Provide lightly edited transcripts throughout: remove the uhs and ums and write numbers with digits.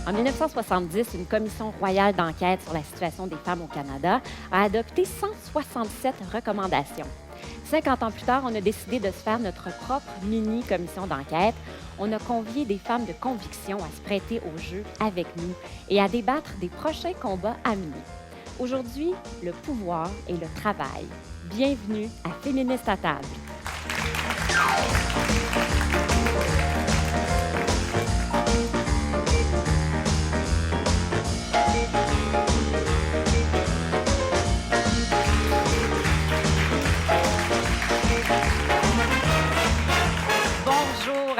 En 1970, une commission royale d'enquête sur la situation des femmes au Canada a adopté 167 recommandations. 50 ans plus tard, on a décidé de se faire notre propre mini-commission d'enquête. On a convié des femmes de conviction à se prêter au jeu avec nous et à débattre des prochains combats à mener. Aujourd'hui, le pouvoir et le travail. Bienvenue à Féministes à table.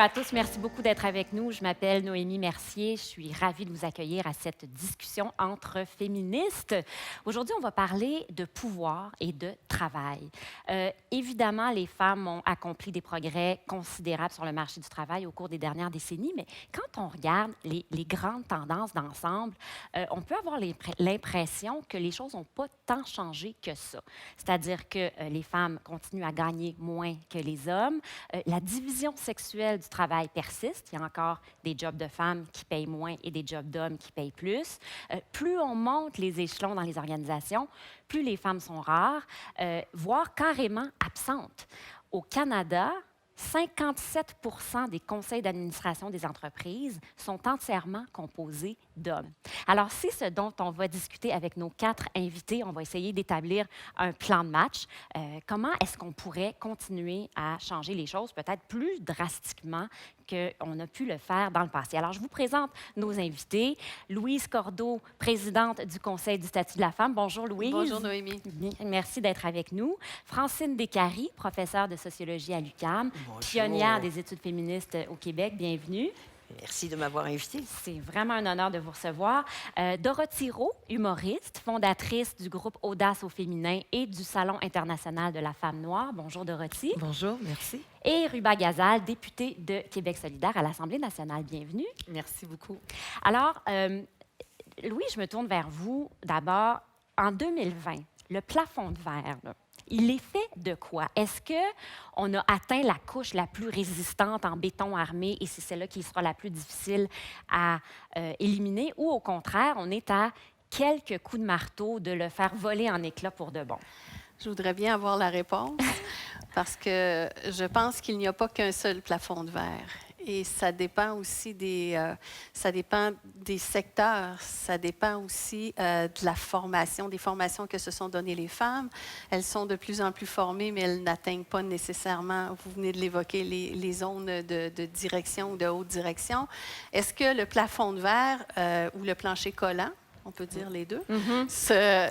Bonjour à tous, merci beaucoup d'être avec nous. Je m'appelle Noémie Mercier. Je suis ravie de vous accueillir à cette discussion entre féministes. Aujourd'hui, on va parler de pouvoir et de travail. Évidemment, les femmes ont accompli des progrès considérables sur le marché du travail au cours des dernières décennies, mais quand on regarde les grandes tendances d'ensemble, on peut avoir l'impression que les choses n'ont pas tant changé que ça. C'est-à-dire que les femmes continuent à gagner moins que les hommes. La division sexuelle du travail persiste. Il y a encore des jobs de femmes qui payent moins et des jobs d'hommes qui payent plus. Plus on monte les échelons dans les organisations, plus les femmes sont rares, voire carrément absentes. Au Canada, 57 des conseils d'administration des entreprises sont entièrement composés d'hommes. Alors, c'est ce dont on va discuter avec nos 4 invités. On va essayer d'établir un plan de match. Comment est-ce qu'on pourrait continuer à changer les choses, peut-être plus drastiquement qu'on a pu le faire dans le passé? Alors, je vous présente nos invités. Louise Cordeau, présidente du Conseil du statut de la femme. Bonjour, Louise. Bonjour, Noémie. Merci d'être avec nous. Francine Descaries, professeure de sociologie à l'UQAM, pionnière des études féministes au Québec. Bienvenue. Merci de m'avoir invitée. C'est vraiment un honneur de vous recevoir. Dorothy Rowe, humoriste, fondatrice du groupe Audace au féminin et du Salon international de la femme noire. Bonjour, Dorothy. Bonjour, merci. Et Ruba Gazal, députée de Québec solidaire à l'Assemblée nationale. Bienvenue. Merci beaucoup. Alors, Louis, je me tourne vers vous d'abord. En 2020, le plafond de verre, là, il est fait de quoi? Est-ce qu'on a atteint la couche la plus résistante en béton armé et c'est celle-là qui sera la plus difficile à éliminer? Ou au contraire, on est à quelques coups de marteau de le faire voler en éclats pour de bon? Je voudrais bien avoir la réponse parce que je pense qu'il n'y a pas qu'un seul plafond de verre. Et ça dépend aussi ça dépend des secteurs, ça dépend aussi de la formation, des formations que se sont données les femmes. Elles sont de plus en plus formées, mais elles n'atteignent pas nécessairement, vous venez de l'évoquer, les zones de direction ou de haute direction. Est-ce que le plafond de verre ou le plancher collant, on peut dire les deux.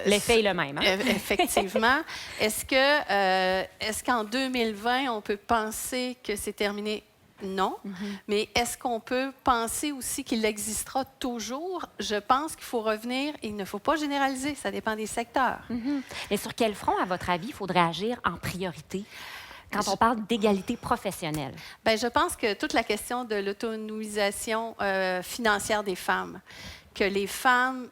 L'effet est le même. Hein? Effectivement. Est-ce qu'en 2020, on peut penser que c'est terminé? Non. Mais est-ce qu'on peut penser aussi qu'il existera toujours? Je pense qu'il faut revenir, et il ne faut pas généraliser, ça dépend des secteurs. Et sur quel front, à votre avis, il faudrait agir en priorité quand on parle d'égalité professionnelle? Bien, je pense que toute la question de l'autonomisation financière des femmes, que les femmes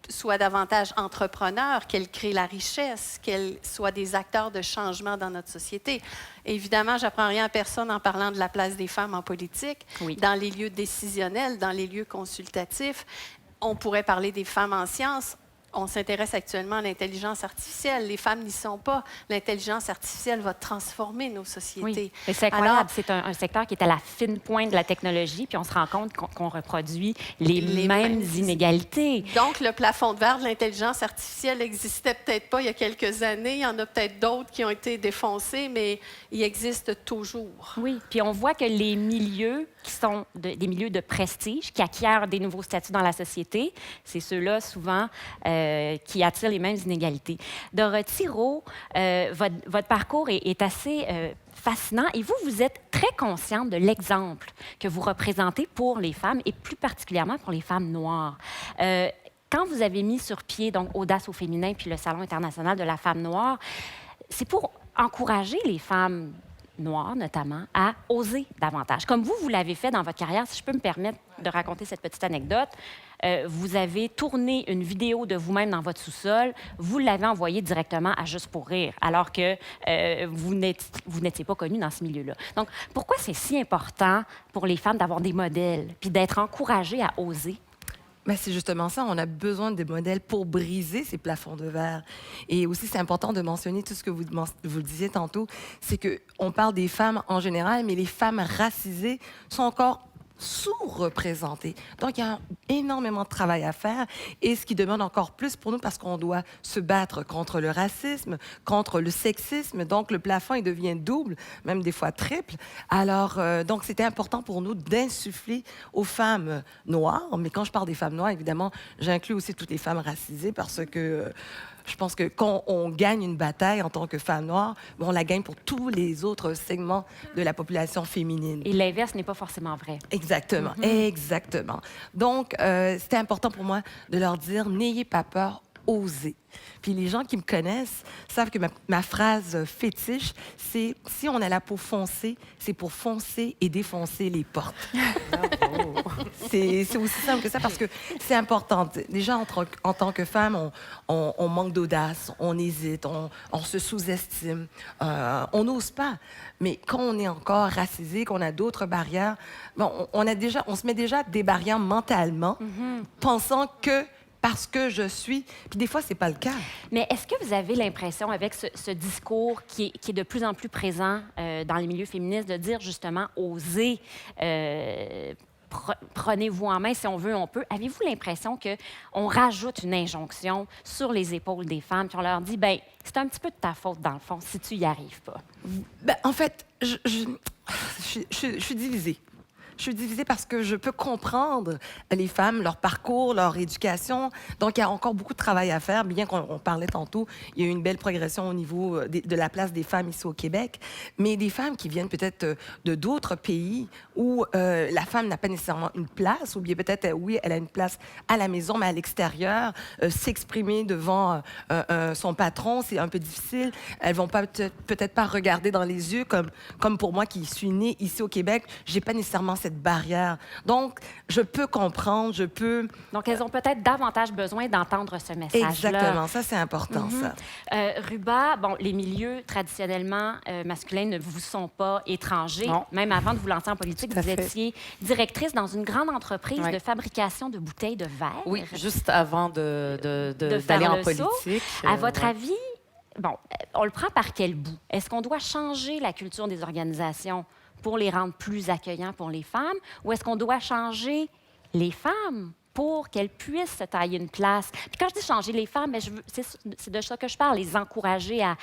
soient davantage entrepreneurs, qu'elles créent la richesse, qu'elles soient des acteurs de changement dans notre société. Évidemment, je n'apprends rien à personne en parlant de la place des femmes en politique, dans les lieux décisionnels, dans les lieux consultatifs. On pourrait parler des femmes en sciences. On s'intéresse actuellement à l'intelligence artificielle. Les femmes n'y sont pas. L'intelligence artificielle va transformer nos sociétés. Oui, c'est incroyable. C'est un secteur qui est à la fine pointe de la technologie, puis on se rend compte qu'on reproduit les mêmes inégalités. Donc, le plafond de verre de l'intelligence artificielle n'existait peut-être pas il y a quelques années. Il y en a peut-être d'autres qui ont été défoncés, mais il existe toujours. Oui, puis on voit que les milieux qui sont des milieux de prestige, qui acquièrent des nouveaux statuts dans la société, c'est ceux-là, souvent, qui attirent les mêmes inégalités. Dorothy Rowe, votre parcours est assez fascinant et vous êtes très consciente de l'exemple que vous représentez pour les femmes et plus particulièrement pour les femmes noires. Quand vous avez mis sur pied donc Audace au féminin puis le Salon international de la femme noire, c'est pour encourager les femmes noires, notamment, à oser davantage. Comme vous l'avez fait dans votre carrière, si je peux me permettre de raconter cette petite anecdote, vous avez tourné une vidéo de vous-même dans votre sous-sol, vous l'avez envoyée directement à Juste pour rire, alors que vous n'étiez pas connue dans ce milieu-là. Donc, pourquoi c'est si important pour les femmes d'avoir des modèles puis d'être encouragées à oser? Mais c'est justement ça, on a besoin de modèles pour briser ces plafonds de verre. Et aussi, c'est important de mentionner tout ce que vous disiez tantôt, c'est qu'on parle des femmes en général, mais les femmes racisées sont encore sous-représentées. Donc, il y a énormément de travail à faire et ce qui demande encore plus pour nous parce qu'on doit se battre contre le racisme, contre le sexisme. Donc, le plafond, il devient double, même des fois triple. Alors, donc, c'était important pour nous d'insuffler aux femmes noires. Mais quand je parle des femmes noires, évidemment, j'inclus aussi toutes les femmes racisées parce que je pense que quand on gagne une bataille en tant que femme noire, on la gagne pour tous les autres segments de la population féminine. Et l'inverse n'est pas forcément vrai. Exactement, exactement. Donc, c'était important pour moi de leur dire, n'ayez pas peur, osez. Puis les gens qui me connaissent savent que ma phrase fétiche, c'est « si on a la peau foncée, c'est pour foncer et défoncer les portes. » C'est aussi simple que ça parce que c'est important. Déjà, en tant que femme, on manque d'audace, on hésite, on se sous-estime, on n'ose pas. Mais quand on est encore racisé, qu'on a d'autres barrières, bon, on se met déjà des barrières mentalement, pensant que parce que je suis. Puis des fois, c'est pas le cas. Mais est-ce que vous avez l'impression, avec ce discours qui est de plus en plus présent dans les milieux féministes, de dire justement, osez, prenez-vous en main, si on veut, on peut. Avez-vous l'impression qu'on rajoute une injonction sur les épaules des femmes, puis on leur dit, ben c'est un petit peu de ta faute, dans le fond, si tu y arrives pas? Ben, en fait, je suis divisée. Je suis divisée parce que je peux comprendre les femmes, leur parcours, leur éducation. Donc, il y a encore beaucoup de travail à faire. Bien qu'on parlait tantôt, il y a eu une belle progression au niveau de la place des femmes ici au Québec. Mais des femmes qui viennent peut-être de d'autres pays où la femme n'a pas nécessairement une place, ou bien peut-être, oui, elle a une place à la maison, mais à l'extérieur, s'exprimer devant son patron, c'est un peu difficile. Elles vont pas peut-être pas regarder dans les yeux, comme pour moi qui suis née ici au Québec, j'ai pas nécessairement cette barrière. Donc, je peux comprendre, je peux... Donc, elles ont peut-être davantage besoin d'entendre ce message-là. Exactement, ça, c'est important, ça. Ruba, bon, les milieux traditionnellement masculins ne vous sont pas étrangers. Non. Même avant de vous lancer en politique, Tout à vous fait. étiez directrice dans une grande entreprise Oui. de fabrication de bouteilles de verre. Oui, juste avant de d'aller faire en le saut. politique. À votre ouais. avis, bon, on le prend par quel bout? Est-ce qu'on doit changer la culture des organisations pour les rendre plus accueillants pour les femmes, ou est-ce qu'on doit changer les femmes pour qu'elles puissent se tailler une place? Puis quand je dis changer les femmes, ben, c'est de ça que je parle, les encourager à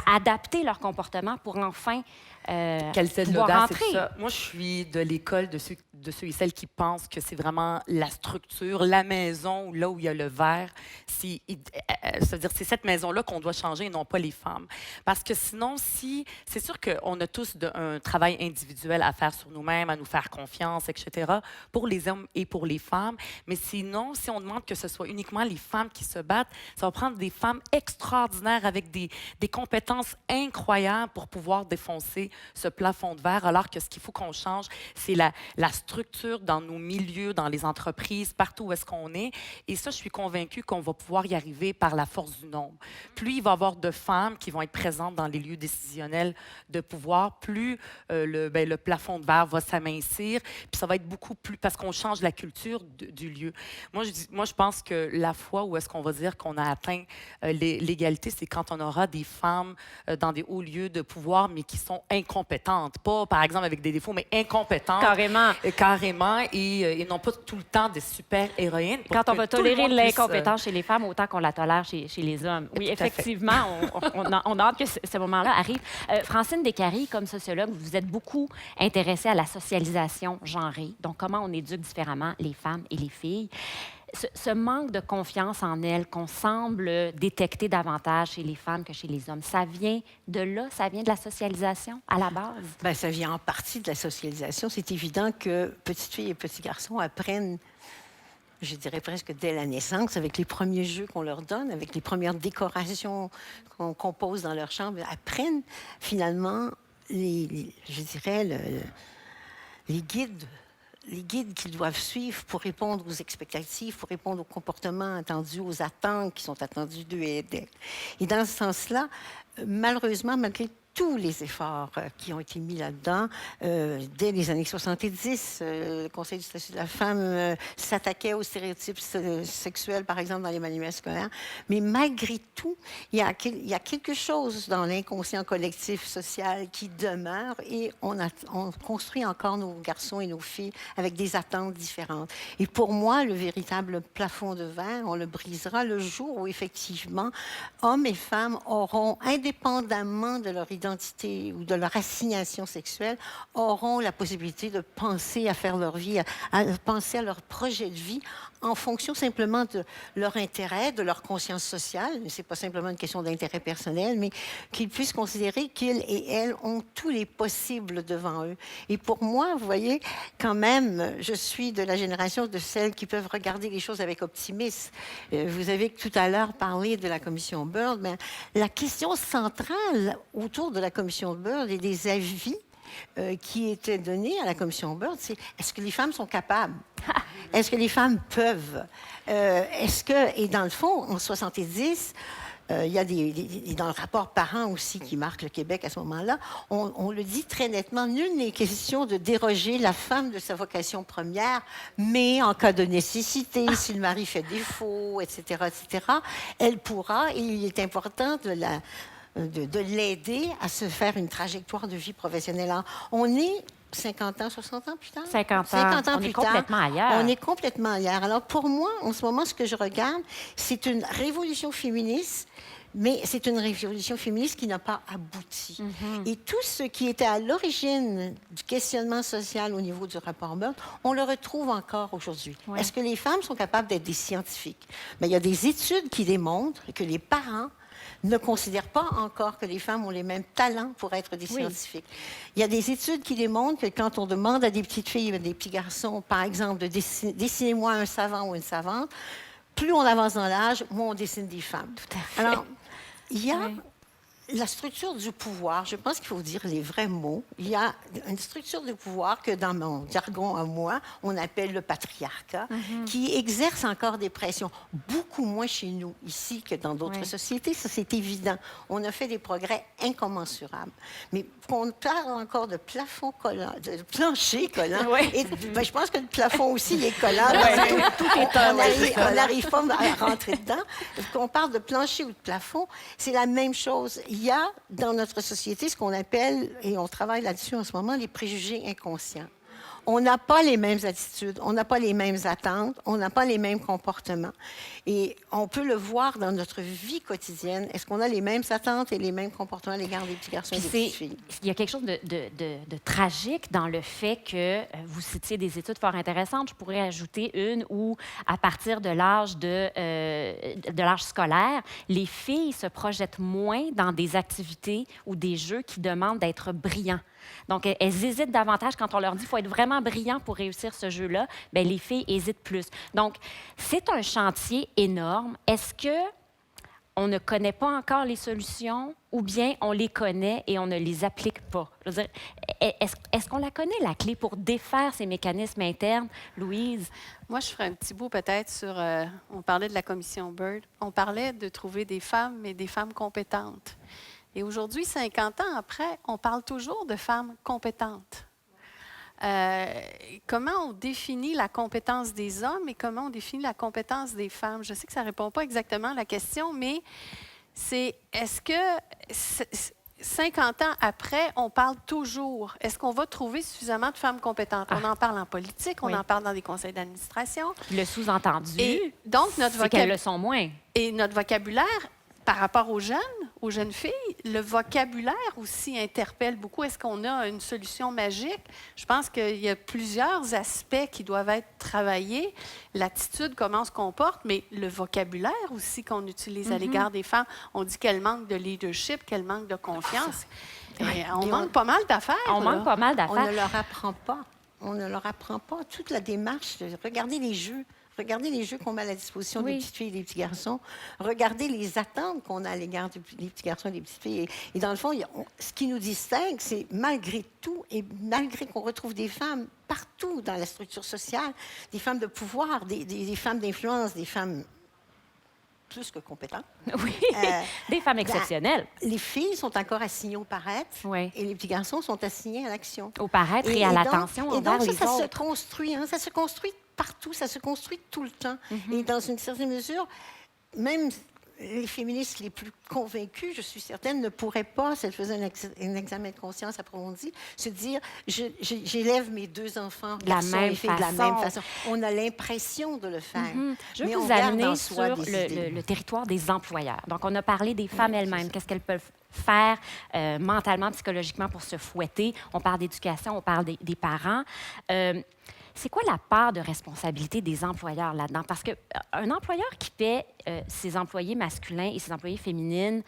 adapter leur comportement pour enfin Quelle c'est de pouvoir l'audace, rentrer. c'est ça. Moi, je suis de l'école de ceux et celles qui pensent que c'est vraiment la structure, la maison, là où il y a le verre. C'est-à-dire, c'est cette maison-là qu'on doit changer et non pas les femmes. Parce que sinon, c'est sûr qu'on a tous un travail individuel à faire sur nous-mêmes, à nous faire confiance, etc., pour les hommes et pour les femmes. Mais sinon, si on demande que ce soit uniquement les femmes qui se battent, ça va prendre des femmes extraordinaires avec des compétences incroyables pour pouvoir défoncer ce plafond de verre, alors que ce qu'il faut qu'on change, c'est la structure dans nos milieux, dans les entreprises, partout où est-ce qu'on est. Et ça, je suis convaincue qu'on va pouvoir y arriver par la force du nombre. Plus il va y avoir de femmes qui vont être présentes dans les lieux décisionnels de pouvoir, plus le plafond de verre va s'amincir. Puis ça va être beaucoup plus... Parce qu'on change la culture du lieu. Moi, je pense que la fois où est-ce qu'on va dire qu'on a atteint l'égalité, c'est quand on aura des femmes dans des hauts lieux de pouvoir, mais qui sont incompétentes. Pas, par exemple, avec des défauts, mais incompétentes. Carrément. Carrément, et non pas tout le temps des super-héroïnes. pour Quand on que va tout le tolérer monde puisse, l'incompétence chez les femmes, autant qu'on la tolère chez les hommes. Oui, Tout à fait. effectivement, on a hâte que ce moment-là arrive. Francine Descaries, comme sociologue, vous êtes beaucoup intéressée à la socialisation genrée, donc comment on éduque différemment les femmes et les filles. Ce manque de confiance en elles qu'on semble détecter davantage chez les femmes que chez les hommes, ça vient de là, ça vient de la socialisation à la base? Ben, ça vient en partie de la socialisation. C'est évident que petites filles et petits garçons apprennent, je dirais presque dès la naissance, avec les premiers jeux qu'on leur donne, avec les premières décorations qu'on compose dans leur chambre, apprennent finalement, je dirais, les guides qu'ils doivent suivre pour répondre aux expectatives, pour répondre aux comportements attendus, aux attentes qui sont attendues d'eux et d'elles. Et dans ce sens-là, malheureusement, malgré tous les efforts qui ont été mis là-dedans. Dès les années 70, le Conseil du statut de la femme s'attaquait aux stéréotypes sexuels, par exemple, dans les manuels scolaires. Mais malgré tout, il y a quelque chose dans l'inconscient collectif social qui demeure et on construit encore nos garçons et nos filles avec des attentes différentes. Et pour moi, le véritable plafond de verre, on le brisera le jour où, effectivement, hommes et femmes auront, indépendamment de leur identité ou de leur assignation sexuelle, auront la possibilité de penser à faire leur vie, à penser à leur projet de vie en fonction simplement de leur intérêt, de leur conscience sociale. Ce n'est pas simplement une question d'intérêt personnel, mais qu'ils puissent considérer qu'ils et elles ont tous les possibles devant eux. Et pour moi, vous voyez, quand même, je suis de la génération de celles qui peuvent regarder les choses avec optimisme. Vous avez tout à l'heure parlé de la commission Byrd, mais la question centrale autour de la commission Byrd et des avis qui étaient donnés à la commission Byrd, c'est est-ce que les femmes sont capables? Est-ce que les femmes peuvent? Et dans le fond, en 70, il y a dans le rapport Parent aussi qui marque le Québec à ce moment-là, on le dit très nettement, nul n'est question de déroger la femme de sa vocation première, mais en cas de nécessité, si le mari fait défaut, etc., elle pourra, et il est important de l'aider à se faire une trajectoire de vie professionnelle. Alors, on est 50 ans, 60 ans plus tard? 50 ans. On est complètement ailleurs. On est complètement ailleurs. Alors, pour moi, en ce moment, ce que je regarde, c'est une révolution féministe, mais c'est une révolution féministe qui n'a pas abouti. Et tout ce qui était à l'origine du questionnement social au niveau du rapport Byrd, on le retrouve encore aujourd'hui. Ouais. Est-ce que les femmes sont capables d'être des scientifiques? Mais il y a des études qui démontrent que les parents ne considèrent pas encore que les femmes ont les mêmes talents pour être des scientifiques. Il y a des études qui démontrent que quand on demande à des petites filles et des petits garçons, par exemple, de dessinez-moi un savant ou une savante, plus on avance dans l'âge, moins on dessine des femmes. Tout à fait. Alors, il y a la structure du pouvoir. Je pense qu'il faut dire les vrais mots. Il y a une structure du pouvoir que, dans mon jargon à moi, on appelle le patriarcat, qui exerce encore des pressions, beaucoup moins chez nous, ici, que dans d'autres sociétés. Ça, c'est évident. On a fait des progrès incommensurables. Mais on parle encore de plafond collant, de plancher collant. Et, je pense que le plafond aussi, il est collant. On n'arrive pas à rentrer dedans. Quand on parle de plancher ou de plafond, c'est la même chose. Il y a dans notre société ce qu'on appelle, et on travaille là-dessus en ce moment, les préjugés inconscients. On n'a pas les mêmes attitudes, on n'a pas les mêmes attentes, on n'a pas les mêmes comportements. Et on peut le voir dans notre vie quotidienne. Est-ce qu'on a les mêmes attentes et les mêmes comportements à l'égard des petits garçons et des petites filles? Il y a quelque chose de tragique dans le fait que vous citiez des études fort intéressantes. Je pourrais ajouter une où, à partir de l'âge de l'âge scolaire, les filles se projettent moins dans des activités ou des jeux qui demandent d'être brillants. Donc, elles hésitent davantage quand on leur dit qu'il faut être vraiment brillant pour réussir ce jeu-là. Bien, les filles hésitent plus. Donc, c'est un chantier énorme. Est-ce qu'on ne connaît pas encore les solutions ou bien on les connaît et on ne les applique pas? Je veux dire, est-ce qu'on la connaît, la clé pour défaire ces mécanismes internes, Louise? Moi, je ferais un petit bout peut-être sur... on parlait de la commission Byrd. On parlait de trouver des femmes, mais des femmes compétentes. Et aujourd'hui, 50 ans après, on parle toujours de femmes compétentes. Comment on définit la compétence des hommes et comment on définit la compétence des femmes? Je sais que ça ne répond pas exactement à la question, mais c'est est-ce que 50 ans après, on parle toujours? Est-ce qu'on va trouver suffisamment de femmes compétentes? On en parle en politique, on en parle dans des conseils d'administration. Le sous-entendu, Et donc, c'est qu'elles le sont moins. Et notre vocabulaire, par rapport aux jeunes filles, le vocabulaire aussi interpelle beaucoup. Est-ce qu'on a une solution magique? Je pense qu'il y a plusieurs aspects qui doivent être travaillés. L'attitude, comment on se comporte, mais le vocabulaire aussi qu'on utilise à l'égard des femmes. On dit qu'elles manquent de leadership, qu'elles manquent de confiance. On manque pas mal d'affaires. On manque pas mal d'affaires. On ne leur apprend pas. On ne leur apprend pas toute la démarche. Regardez les jeux. Regardez les jeux qu'on met à la disposition des petites filles et des petits garçons. Regardez les attentes qu'on a à l'égard des petits garçons et des petites filles. Et dans le fond, ce qui nous distingue, c'est malgré tout, et malgré qu'on retrouve des femmes partout dans la structure sociale, des femmes de pouvoir, des femmes d'influence, des femmes plus que compétents. Oui, Euh, des femmes exceptionnelles. Les filles sont encore assignées au paraître Oui. et les petits garçons sont assignés à l'action. Au paraître et, à l'attention Et envers donc, les ça se autres. construit, hein, ça se construit partout, ça se construit tout le temps. Mm-hmm. Et dans une certaine mesure, même les féministes les plus convaincus, je suis certaine, ne pourraient pas, si elles faisaient un examen de conscience approfondi, se dire j'élève mes 2 enfants, De la garçons même et filles, de la façon. même façon. On a l'impression de le faire. Je veux mais on vous garde amener en sur soi des idées. le territoire des employeurs. Donc, on a parlé des femmes elles-mêmes. Qu'est-ce qu'elles peuvent faire mentalement, psychologiquement pour se fouetter? On parle d'éducation, on parle des parents. C'est quoi la part de responsabilité des employeurs là-dedans? Parce qu'un employeur qui paie ses employés masculins et ses employés féminines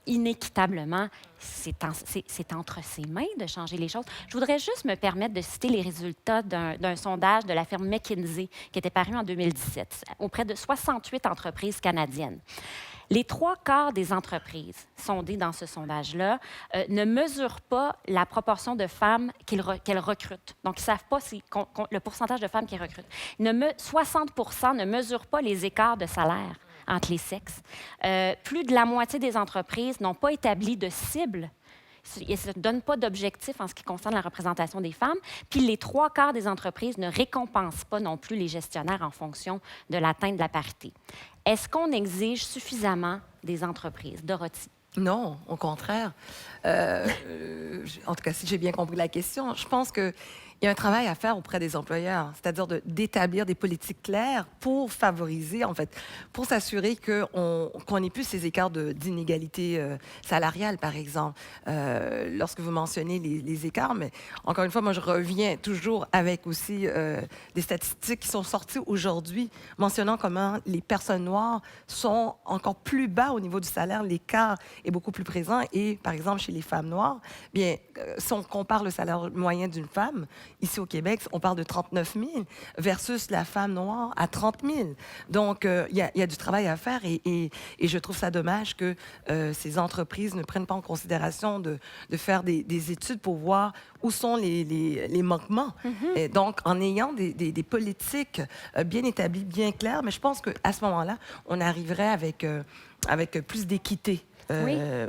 inéquitablement, c'est entre ses mains de changer les choses. Je voudrais juste me permettre de citer les résultats d'un sondage de la firme McKinsey qui était paru en 2017 auprès de 68 entreprises canadiennes. Les 3/4 des entreprises sondées dans ce sondage-là ne mesurent pas la proportion de femmes qu'elles recrutent. Donc, ils ne savent pas le pourcentage de femmes qu'ils recrutent. 60 ne mesurent pas les écarts de salaire entre les sexes. Plus de la moitié des entreprises n'ont pas établi de cible. Ils ne se donnent pas d'objectif en ce qui concerne la représentation des femmes. Puis les 3/4 des entreprises ne récompensent pas non plus les gestionnaires en fonction de l'atteinte de la parité. Est-ce qu'on exige suffisamment des entreprises? Dorothy? Non, au contraire. En tout cas, si j'ai bien compris la question, je pense qu'il y a un travail à faire auprès des employeurs, c'est-à-dire d'établir des politiques claires pour favoriser, en fait, pour s'assurer qu'on n'ait plus ces écarts d'inégalité salariale, par exemple. Lorsque vous mentionnez les écarts, mais encore une fois, moi, je reviens toujours avec aussi des statistiques qui sont sorties aujourd'hui, mentionnant comment les personnes noires sont encore plus bas au niveau du salaire, l'écart est beaucoup plus présent. Et, par exemple, chez les femmes noires, bien, si on compare le salaire moyen d'une femme, ici au Québec, on parle de 39 000 versus la femme noire à 30 000. Donc, il y a du travail à faire et je trouve ça dommage que ces entreprises ne prennent pas en considération de faire des études pour voir où sont les manquements. Et donc, en ayant des politiques bien établies, bien claires, mais je pense qu'à ce moment-là, on arriverait avec plus d'équité.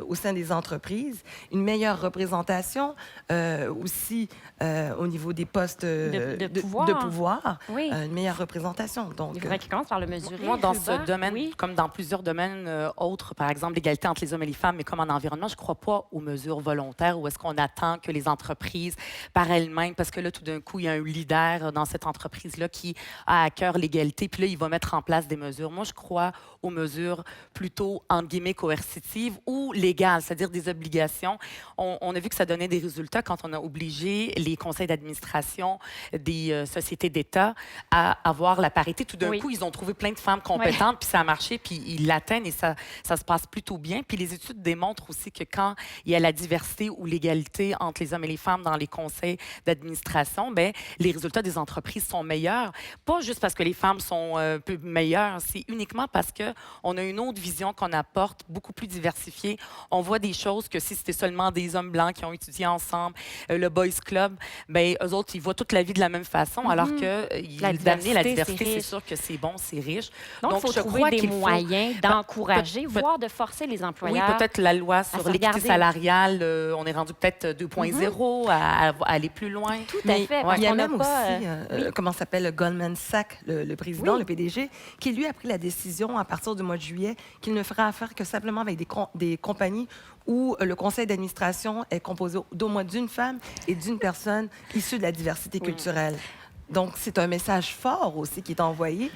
Au sein des entreprises, une meilleure représentation aussi au niveau des postes de pouvoir, Oui. Une meilleure représentation. Donc, Il faudrait qu'ils commencent par le mesurer. Moi, dans Ruba. ce domaine, Oui. comme dans plusieurs domaines autres, par exemple l'égalité entre les hommes et les femmes, mais comme en environnement, je ne crois pas aux mesures volontaires où est-ce qu'on attend que les entreprises, par elles-mêmes, parce que là, tout d'un coup, il y a un leader dans cette entreprise-là qui a à cœur l'égalité, puis là, il va mettre en place des mesures. Moi, je crois aux mesures plutôt, entre guillemets, coercitives ou légales, c'est-à-dire des obligations. On a vu que ça donnait des résultats quand on a obligé les conseils d'administration des sociétés d'État à avoir la parité. Tout d'un coup, ils ont trouvé plein de femmes compétentes, puis ça a marché, puis ils l'atteignent et ça se passe plutôt bien. Puis les études démontrent aussi que quand il y a la diversité ou l'égalité entre les hommes et les femmes dans les conseils d'administration, bien, les résultats des entreprises sont meilleurs. Pas juste parce que les femmes sont peu meilleures, c'est uniquement parce qu'on a une autre vision qu'on apporte, beaucoup plus diversifiée. On voit des choses que si c'était seulement des hommes blancs qui ont étudié ensemble, le Boys Club, bien, eux autres, ils voient toute la vie de la même façon, alors que d'amener la diversité, c'est sûr que c'est bon, c'est riche. Donc, il faut trouver des moyens d'encourager, voire de forcer les employeurs. Oui, peut-être la loi sur l'équité salariale, on est rendu peut-être 2.0 à aller plus loin. Tout à fait. Il y a même aussi, comment s'appelle, Goldman Sachs, le président, le PDG, qui lui a pris la décision à partir du mois de juillet qu'il ne fera affaire que simplement avec des compagnies où le conseil d'administration est composé d'au moins d'une femme et d'une personne issue de la diversité culturelle. Donc, c'est un message fort aussi qui est envoyé.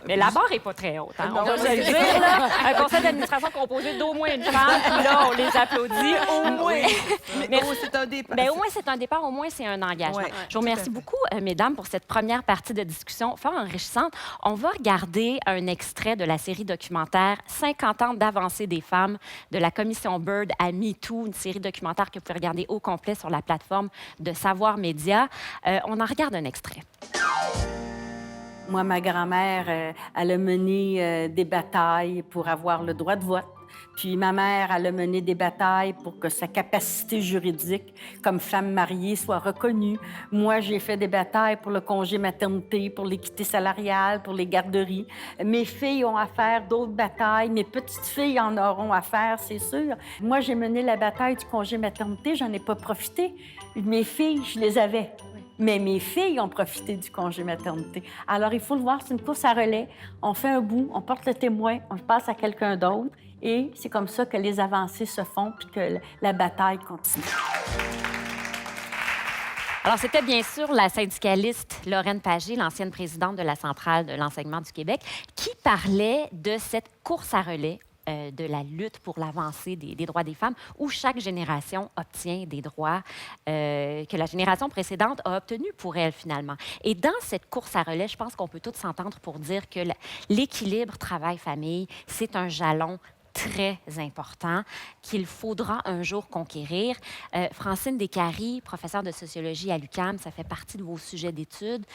Mais la barre n'est pas très haute. Hein? On va se le dire. Là, un conseil d'administration composé d'au moins une femme, puis là, on les applaudit. Au moins. Mais c'est un départ. Mais au moins, c'est un départ. Au moins, c'est un engagement. Ouais, je vous remercie beaucoup, mesdames, pour cette première partie de discussion fort enrichissante. On va regarder un extrait de la série documentaire « 50 ans d'avancée des femmes » de la commission Bird à MeToo, une série documentaire que vous pouvez regarder au complet sur la plateforme de Savoir Média. On en regarde un extrait. Moi, ma grand-mère, elle a mené des batailles pour avoir le droit de vote. Puis ma mère, elle a mené des batailles pour que sa capacité juridique comme femme mariée soit reconnue. Moi, j'ai fait des batailles pour le congé maternité, pour l'équité salariale, pour les garderies. Mes filles ont à faire d'autres batailles. Mes petites filles en auront à faire, c'est sûr. Moi, j'ai mené la bataille du congé maternité. J'en ai pas profité. Mes filles, je les avais. Mais mes filles ont profité du congé maternité. Alors, il faut le voir, c'est une course à relais. On fait un bout, on porte le témoin, on le passe à quelqu'un d'autre. Et c'est comme ça que les avancées se font puis que la bataille continue. Alors, c'était bien sûr la syndicaliste Lorraine Pagé, l'ancienne présidente de la Centrale de l'enseignement du Québec, qui parlait de cette course à relais de la lutte pour l'avancée des droits des femmes, où chaque génération obtient des droits que la génération précédente a obtenus pour elle, finalement. Et dans cette course à relais, je pense qu'on peut tous s'entendre pour dire que l'équilibre travail-famille, c'est un jalon très important qu'il faudra un jour conquérir. Francine Descaries, professeure de sociologie à l'UQAM, ça fait partie de vos sujets d'études.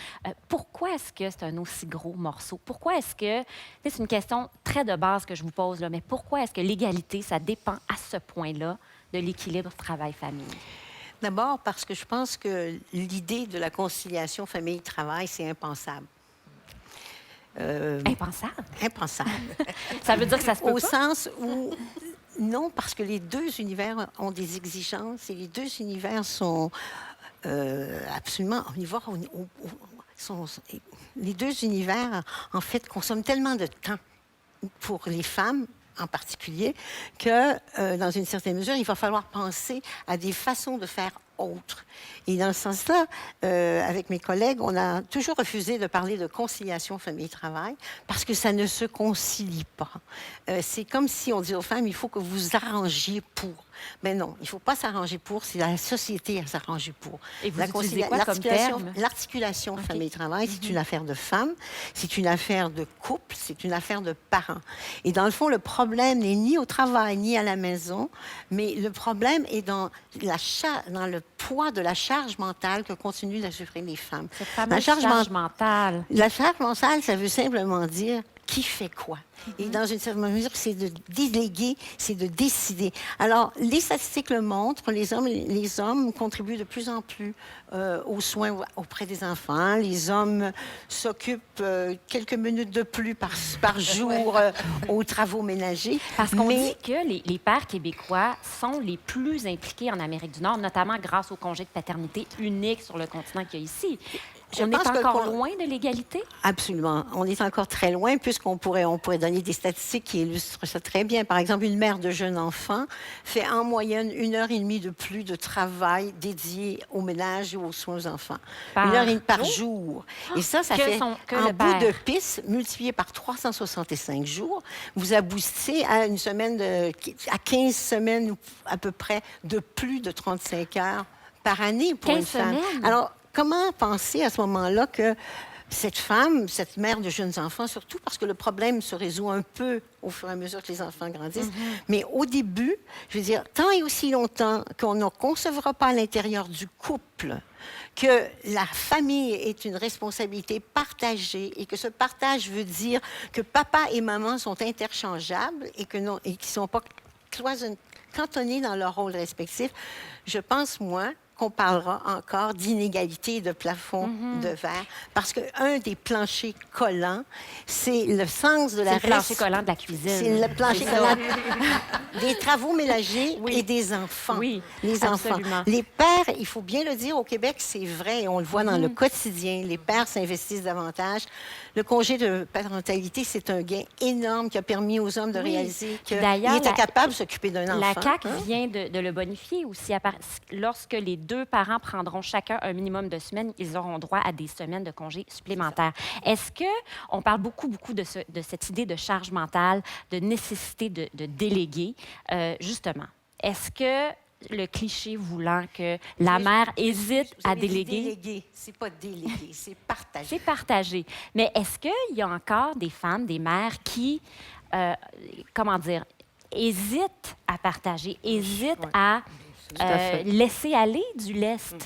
Pourquoi est-ce que c'est un aussi gros morceau? Pourquoi est-ce que... C'est une question très de base que je vous pose, là, mais pourquoi est-ce que l'égalité, ça dépend à ce point-là de l'équilibre travail-famille? D'abord parce que je pense que l'idée de la conciliation famille-travail, c'est impensable. Impensable? Impensable. Ça veut dire que ça se peut Au pas? sens où, non, parce que les deux univers ont des exigences et les deux univers sont absolument omnivores. Les deux univers, en fait, consomment tellement de temps pour les femmes en particulier que, dans une certaine mesure, il va falloir penser à des façons de faire autres. Et dans ce sens-là, avec mes collègues, on a toujours refusé de parler de conciliation famille-travail parce que ça ne se concilie pas. C'est comme si on dit aux femmes, il faut que vous arrangiez pour. Mais non, il ne faut pas s'arranger pour, c'est la société à s'arranger pour. Et vous utilisez quoi comme terme? L'articulation OK. famille-travail, c'est une affaire de femmes, c'est une affaire de couple, c'est une affaire de parents. Et dans le fond, le problème n'est ni au travail ni à la maison, mais le problème est dans le poids de la charge mentale que continuent d'assurer les femmes. Cette fameuse charge mentale. La charge mentale, ça veut simplement dire qui fait quoi. Et dans une certaine mesure, c'est de déléguer, c'est de décider. Alors, les statistiques le montrent, les hommes contribuent de plus en plus aux soins auprès des enfants. Les hommes s'occupent quelques minutes de plus par jour aux travaux ménagers. Parce qu'on dit que les pères québécois sont les plus impliqués en Amérique du Nord, notamment grâce au congé de paternité unique sur le continent qu'il y a ici. On est encore loin de l'égalité? Absolument. On est encore très loin, puisqu'on pourrait donner des statistiques qui illustrent ça très bien. Par exemple, une mère de jeune enfant fait en moyenne 1h30 de plus de travail dédié au ménage et aux soins aux enfants. 1h30 par jour. Et ça fait, en bout de piste, multiplié par 365 jours, vous aboutissez à une semaine à 15 semaines à peu près de plus de 35 heures par année pour une femme. Alors, comment penser à ce moment-là que cette femme, cette mère de jeunes enfants, surtout parce que le problème se résout un peu au fur et à mesure que les enfants grandissent, mais au début, je veux dire, tant et aussi longtemps qu'on ne concevra pas à l'intérieur du couple que la famille est une responsabilité partagée et que ce partage veut dire que papa et maman sont interchangeables et qu'ils ne sont pas cantonnés dans leur rôle respectif, je pense, moi, qu'on parlera encore d'inégalité et de plafond de verre. Parce qu'un des planchers collants, c'est le sens de la... C'est le plancher collant de la cuisine. C'est le plancher collant des travaux ménagers et des enfants. Oui, les absolument. enfants. Les pères, il faut bien le dire, au Québec, c'est vrai, et on le voit dans le quotidien, les pères s'investissent davantage. Le congé de parentalité, c'est un gain énorme qui a permis aux hommes de réaliser qu'ils étaient capables de s'occuper d'un enfant. La CAQ vient de le bonifier aussi. Lorsque les deux parents prendront chacun un minimum de semaines, ils auront droit à des semaines de congés supplémentaires. Est-ce qu'on parle beaucoup de cette idée de charge mentale, de nécessité de déléguer, justement? Est-ce que le cliché voulant que la mère hésite à déléguer... Déléguer, c'est pas déléguer, c'est partager. C'est partagé. Mais est-ce qu'il y a encore des femmes, des mères qui, hésitent à partager, hésitent à laisser aller du lest?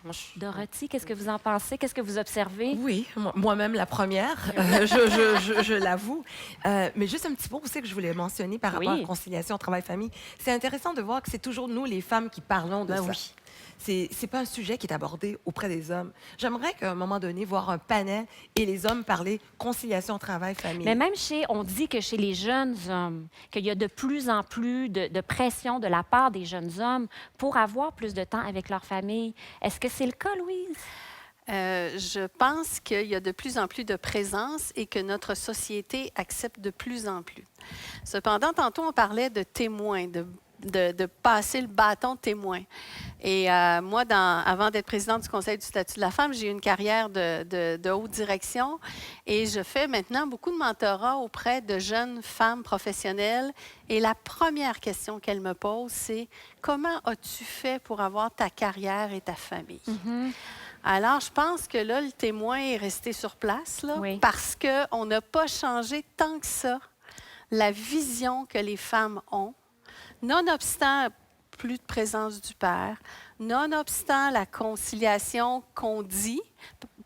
Moi, je- Dorothy, qu'est-ce que vous en pensez? Qu'est-ce que vous observez? Oui, moi-même la première, je l'avoue. Mais juste un petit mot aussi que je voulais mentionner par rapport Oui. à conciliation travail-famille. C'est intéressant de voir que c'est toujours nous, les femmes, qui parlons de Ben ça. oui. C'est pas un sujet qui est abordé auprès des hommes. J'aimerais qu'à un moment donné, voir un panel et les hommes parler conciliation travail-famille. Mais même on dit que chez les jeunes hommes, qu'il y a de plus en plus de pression de la part des jeunes hommes pour avoir plus de temps avec leur famille. Est-ce que c'est le cas, Louise? Je pense qu'il y a de plus en plus de présence et que notre société accepte de plus en plus. Cependant, tantôt, on parlait de témoins, de passer le bâton de témoin. Et moi, avant d'être présidente du Conseil du statut de la femme, j'ai eu une carrière de haute direction et je fais maintenant beaucoup de mentorat auprès de jeunes femmes professionnelles. Et la première question qu'elles me posent, c'est « Comment as-tu fait pour avoir ta carrière et ta famille? Alors, je pense que là, le témoin est resté sur place là, Oui. parce qu'on n'a pas changé tant que ça la vision que les femmes ont. Nonobstant plus de présence du père, nonobstant la conciliation qu'on dit,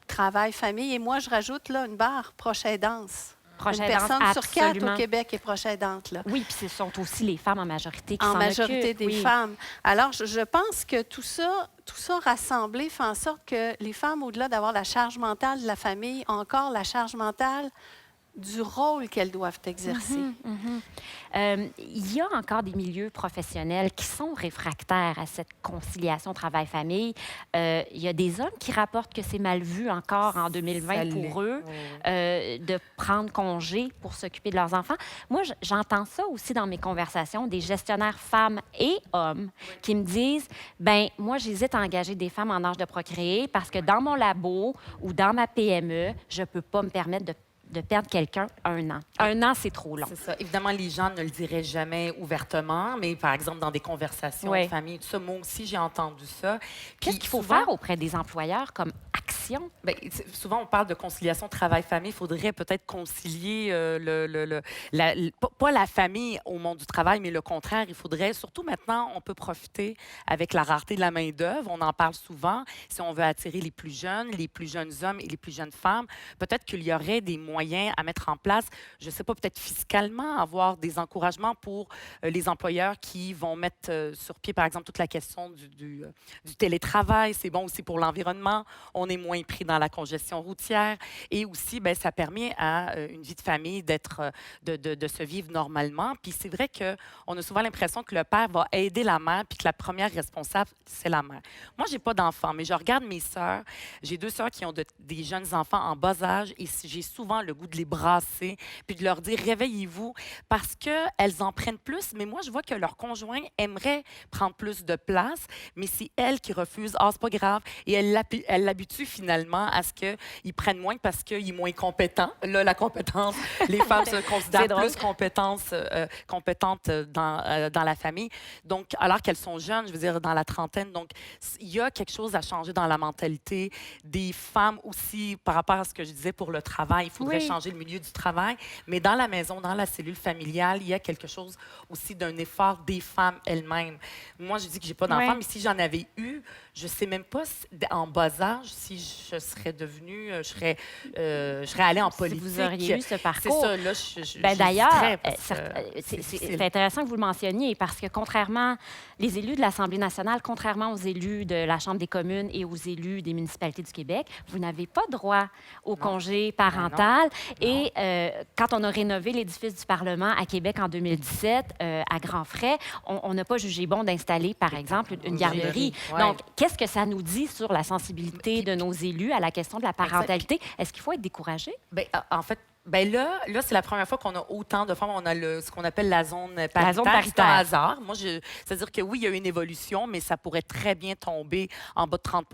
travail, famille, et moi, je rajoute là une barre, proche aidance. Proche Une aidance, personne sur 4 absolument. au Québec est proche aidante. Là. Oui, puis ce sont aussi les femmes en majorité qui En s'en majorité occupent. des Oui. femmes. Alors, je pense que tout ça rassemblé fait en sorte que les femmes, au-delà d'avoir la charge mentale de la famille, ont encore la charge mentale du rôle qu'elles doivent exercer. Il y a encore des milieux professionnels qui sont réfractaires à cette conciliation travail-famille. Il y a des hommes qui rapportent que c'est mal vu encore en 2020 Ça pour l'est. eux de prendre congé pour s'occuper de leurs enfants. Moi, j'entends ça aussi dans mes conversations, des gestionnaires femmes et hommes qui me disent, ben moi, j'hésite à engager des femmes en âge de procréer parce que dans mon labo ou dans ma PME, je ne peux pas me permettre de perdre quelqu'un 1 an. 1 an, c'est trop long. C'est ça. Évidemment, les gens ne le diraient jamais ouvertement, mais par exemple, dans des conversations Oui. de famille, tout ça, moi aussi, j'ai entendu ça. Qu'est-ce Puis qu'il faut souvent- faire auprès des employeurs comme action? Bien, souvent, on parle de conciliation travail-famille. Il faudrait peut-être concilier pas la famille au monde du travail, mais le contraire. Il faudrait, surtout maintenant, on peut profiter avec la rareté de la main-d'œuvre. On en parle souvent. Si on veut attirer les plus jeunes hommes et les plus jeunes femmes, peut-être qu'il y aurait des moyens à mettre en place, je ne sais pas, peut-être fiscalement, avoir des encouragements pour les employeurs qui vont mettre sur pied, par exemple, toute la question du télétravail. C'est bon aussi pour l'environnement. On est moins pris dans la congestion routière. Et aussi, bien, ça permet à une vie de famille de se vivre normalement. Puis c'est vrai qu'on a souvent l'impression que le père va aider la mère, puis que la première responsable, c'est la mère. Moi, j'ai pas d'enfants, mais je regarde mes sœurs. J'ai 2 sœurs qui ont des jeunes enfants en bas âge et j'ai souvent le goût de les brasser puis de leur dire réveillez-vous parce qu'elles en prennent plus. Mais moi, je vois que leur conjoint aimerait prendre plus de place, mais c'est elle qui refuse. Ah, c'est pas grave. Et elle l'habitue finalement à ce qu'ils prennent moins parce qu'il est moins compétent. Là, la compétence, les femmes se C'est considèrent drôle. plus compétentes dans la famille. Donc, alors qu'elles sont jeunes, je veux dire, dans la trentaine. Donc, il y a quelque chose à changer dans la mentalité des femmes aussi par rapport à ce que je disais pour le travail. Il faudrait Oui. changer le milieu du travail. Mais dans la maison, dans la cellule familiale, il y a quelque chose aussi d'un effort des femmes elles-mêmes. Moi, je dis que j'ai pas d'enfants, Ouais. mais si j'en avais eu, je sais même pas en bas âge si je serais devenue, je serais allée en Si politique. vous auriez eu ce C'est parcours. ça, là, Ben, d'ailleurs, j'hésiterais parce que c'est difficile. intéressant que vous le mentionniez parce que contrairement, les élus de l'Assemblée nationale, contrairement aux élus de la Chambre des communes et aux élus des municipalités du Québec, vous n'avez pas droit au congé parental. Et quand on a rénové l'édifice du Parlement à Québec en 2017, à grands frais, on n'a pas jugé bon d'installer, par exemple, une garderie. Ouais. Donc, qu'est-ce que ça nous dit sur la sensibilité de nos élus à la question de la parentalité? Est-ce qu'il faut être découragé? Ben, en fait, ben là c'est la première fois qu'on a autant de femmes. On a ce qu'on appelle la zone paritaire. zone C'est paritaire. un hasard. Moi, c'est-à-dire que oui, il y a eu une évolution, mais ça pourrait très bien tomber en bas de 30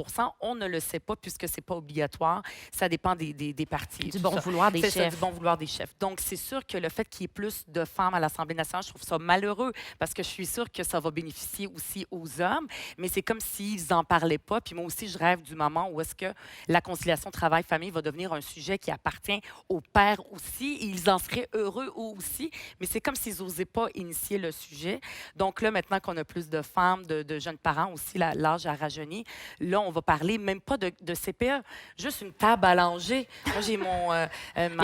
On ne le sait pas puisque c'est pas obligatoire. Ça dépend des partis. et Du tout bon ça. vouloir des C'est ça, chefs. du bon vouloir des chefs. Donc, c'est sûr que le fait qu'il y ait plus de femmes à l'Assemblée nationale, je trouve ça malheureux parce que je suis sûre que ça va bénéficier aussi aux hommes, mais c'est comme s'ils n'en parlaient pas. Puis moi aussi, je rêve du moment où est-ce que la conciliation travail-famille va devenir un sujet qui appartient au père faire aussi. Ils en seraient heureux eux aussi, mais c'est comme s'ils n'osaient pas initier le sujet. Donc là, maintenant qu'on a plus de femmes, de jeunes parents aussi, l'âge a rajeuni, là, on va parler même pas de CPE, juste une table à langer. Moi, j'ai ma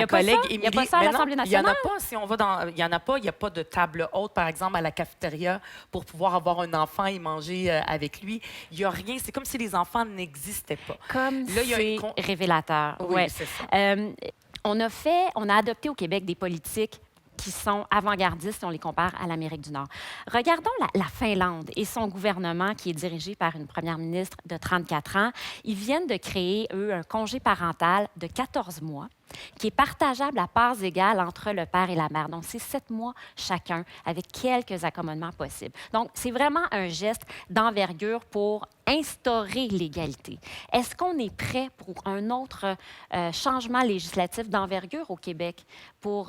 collègue Émilie. Il n'y a pas ça à Mais non, l'Assemblée il y en nationale? a pas. Si on va dans, il y en a pas. Il n'y a pas de table haute, par exemple, à la cafétéria pour pouvoir avoir un enfant et manger avec lui. Il n'y a rien. C'est comme si les enfants n'existaient pas. Comme Là, il y a c'est une révélateur. Oui, Ouais. c'est ça. On a adopté au Québec des politiques qui sont avant-gardistes si on les compare à l'Amérique du Nord. Regardons la Finlande et son gouvernement qui est dirigé par une première ministre de 34 ans. Ils viennent de créer, eux, un congé parental de 14 mois qui est partageable à parts égales entre le père et la mère. Donc, c'est 7 mois chacun, avec quelques accommodements possibles. Donc, c'est vraiment un geste d'envergure pour instaurer l'égalité. Est-ce qu'on est prêt pour un autre changement législatif d'envergure au Québec pour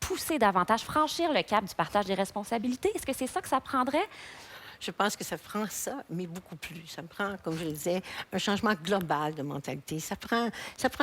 pousser davantage, franchir le cap du partage des responsabilités? Est-ce que c'est ça que ça prendrait? Je pense que ça prend ça, mais beaucoup plus. Ça prend, comme je le disais, un changement global de mentalité. Ça prend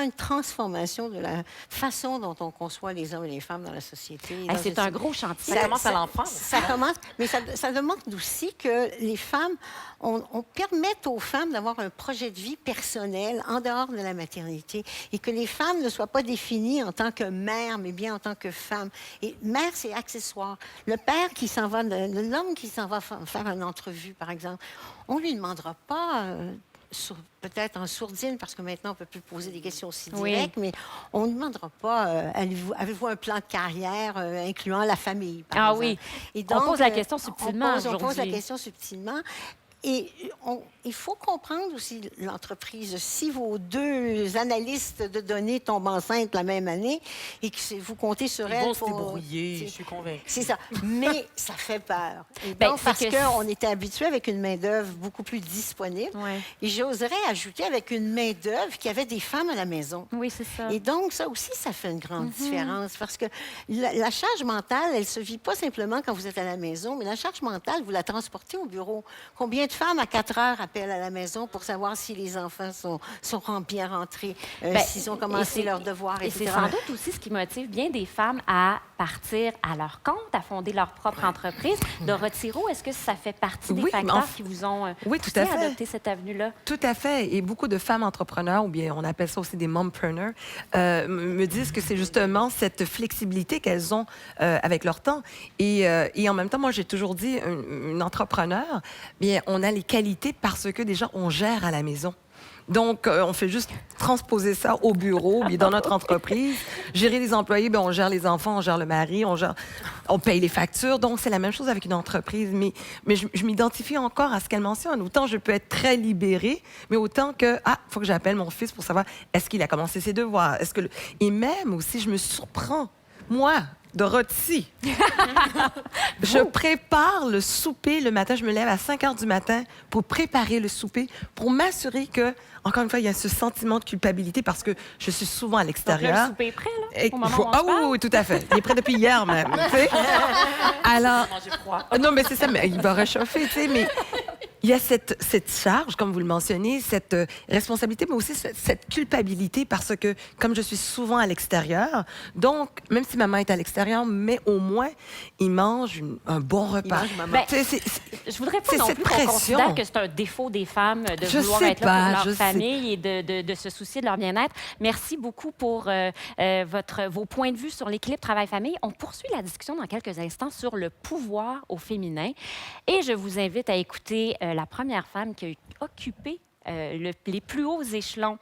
une transformation de la façon dont on conçoit les hommes et les femmes dans la société. C'est un gros chantier. Ça commence à l'enfance. Ça commence, mais ça demande aussi que les femmes, on permette aux femmes d'avoir un projet de vie personnel en dehors de la maternité et que les femmes ne soient pas définies en tant que mère, mais bien en tant que femme. Et mère, c'est accessoire. Le père qui s'en va, l'homme qui s'en va faire une entrevue, par exemple, on ne lui demandera pas, peut-être en sourdine, parce que maintenant, on ne peut plus poser des questions aussi directes, mais on ne demandera pas, avez-vous un plan de carrière incluant la famille, par exemple? Oui. Et donc, on pose la question subtilement on pose la aujourd'hui. question subtilement. Et il faut comprendre aussi l'entreprise. Si vos deux analystes de données tombent enceintes la même année et que vous comptez sur Ils elles vont se pour... débrouiller, je suis convaincue. C'est ça. Mais ça fait peur. Et Ben, donc, c'est parce que- qu'on était habitué avec une main-d'œuvre beaucoup plus disponible. Ouais. Et j'oserais ajouter avec une main-d'œuvre qui avait des femmes à la maison. Oui, c'est ça. Et donc, ça aussi, ça fait une grande différence parce que la charge mentale, elle ne se vit pas simplement quand vous êtes à la maison, mais la charge mentale, vous la transportez au bureau. Combien de femmes à 4 heures appellent à la maison pour savoir si les enfants sont bien rentrés, s'ils ont commencé leurs devoirs, Et etc. c'est sans doute aussi ce qui motive bien des femmes à partir à leur compte, à fonder leur propre entreprise. Dorothy-Roux, est-ce que ça fait partie des Oui, mais facteurs qui vous ont oui, tout poussé à à fait. adopter cette avenue-là? Tout à fait. Et beaucoup de femmes entrepreneurs, ou bien on appelle ça aussi des mompreneurs, me disent que c'est justement cette flexibilité qu'elles ont avec leur temps. Et en même temps, moi, j'ai toujours dit, une entrepreneur, bien, on a les qualités parce que déjà, on gère à la maison. Donc, on fait juste transposer ça au bureau, puis dans notre entreprise. Gérer les employés, bien, on gère les enfants, on gère le mari, on paye les factures. Donc, c'est la même chose avec une entreprise. Mais je m'identifie encore à ce qu'elle mentionne. Autant je peux être très libérée, mais autant que, il faut que j'appelle mon fils pour savoir est-ce qu'il a commencé ses devoirs. Et même aussi, je me surprends. Moi, Dorothy, je prépare le souper le matin. Je me lève à 5 heures du matin pour préparer le souper, pour m'assurer que, encore une fois, il y a ce sentiment de culpabilité parce que je suis souvent à Donc l'extérieur. là, le souper est prêt, là, au moment où on se oui, parle? oui, tout à fait. Il est prêt depuis hier même. Tu sais. Alors, Manger froid. non, mais c'est ça, mais il va réchauffer, tu sais, mais il y a cette charge, comme vous le mentionnez, cette responsabilité, mais aussi cette culpabilité parce que, comme je suis souvent à l'extérieur, donc, même si maman est à l'extérieur, mais au moins, il mange un bon repas. mange maman. Ben, Tu sais, Je voudrais pas c'est non cette plus qu'on pression. considère que c'est un défaut des femmes de Je vouloir sais être là pas, pour je leur sais. famille et de se soucier de leur bien-être. Merci beaucoup pour vos points de vue sur l'équilibre travail-famille. On poursuit la discussion dans quelques instants sur le pouvoir au féminin. Et je vous invite à écouter la première femme qui a occupé les plus hauts échelons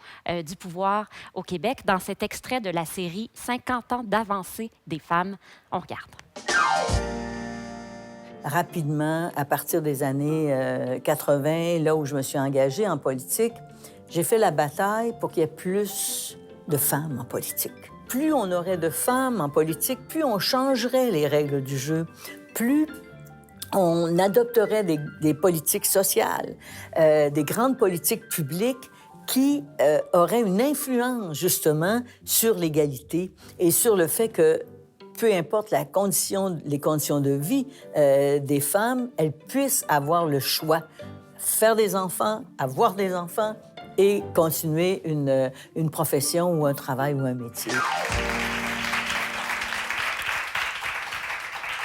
du pouvoir au Québec dans cet extrait de la série 50 ans d'avancée des femmes. On regarde. Rapidement, à partir des années 80, là où je me suis engagée en politique, j'ai fait la bataille pour qu'il y ait plus de femmes en politique. Plus on aurait de femmes en politique, plus on changerait les règles du jeu, plus on adopterait des politiques sociales, des grandes politiques publiques qui auraient une influence, justement, sur l'égalité et sur le fait que, peu importe les conditions de vie des femmes, elles puissent avoir le choix, faire des enfants, avoir des enfants et continuer une profession ou un travail ou un métier.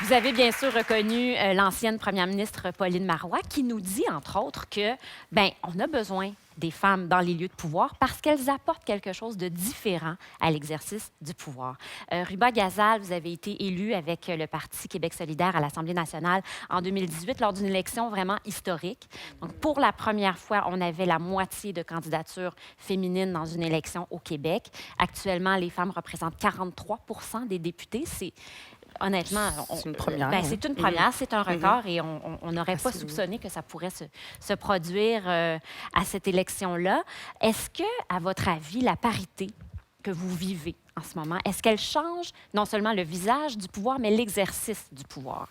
Vous avez bien sûr reconnu l'ancienne première ministre Pauline Marois qui nous dit, entre autres, que ben on a besoin des femmes dans les lieux de pouvoir parce qu'elles apportent quelque chose de différent à l'exercice du pouvoir. Ruba Gazal, vous avez été élue avec le Parti Québec solidaire à l'Assemblée nationale en 2018 lors d'une élection vraiment historique. Donc, pour la première fois, on avait la moitié de candidatures féminines dans une élection au Québec. Actuellement, les femmes représentent 43 des députés. C'est honnêtement, C'est une première. ben, hein. c'est une première, c'est un record et on n'aurait pas soupçonné que ça pourrait se produire à cette élection-là. Est-ce que, à votre avis, la parité que vous vivez en ce moment, est-ce qu'elle change non seulement le visage du pouvoir, mais l'exercice du pouvoir?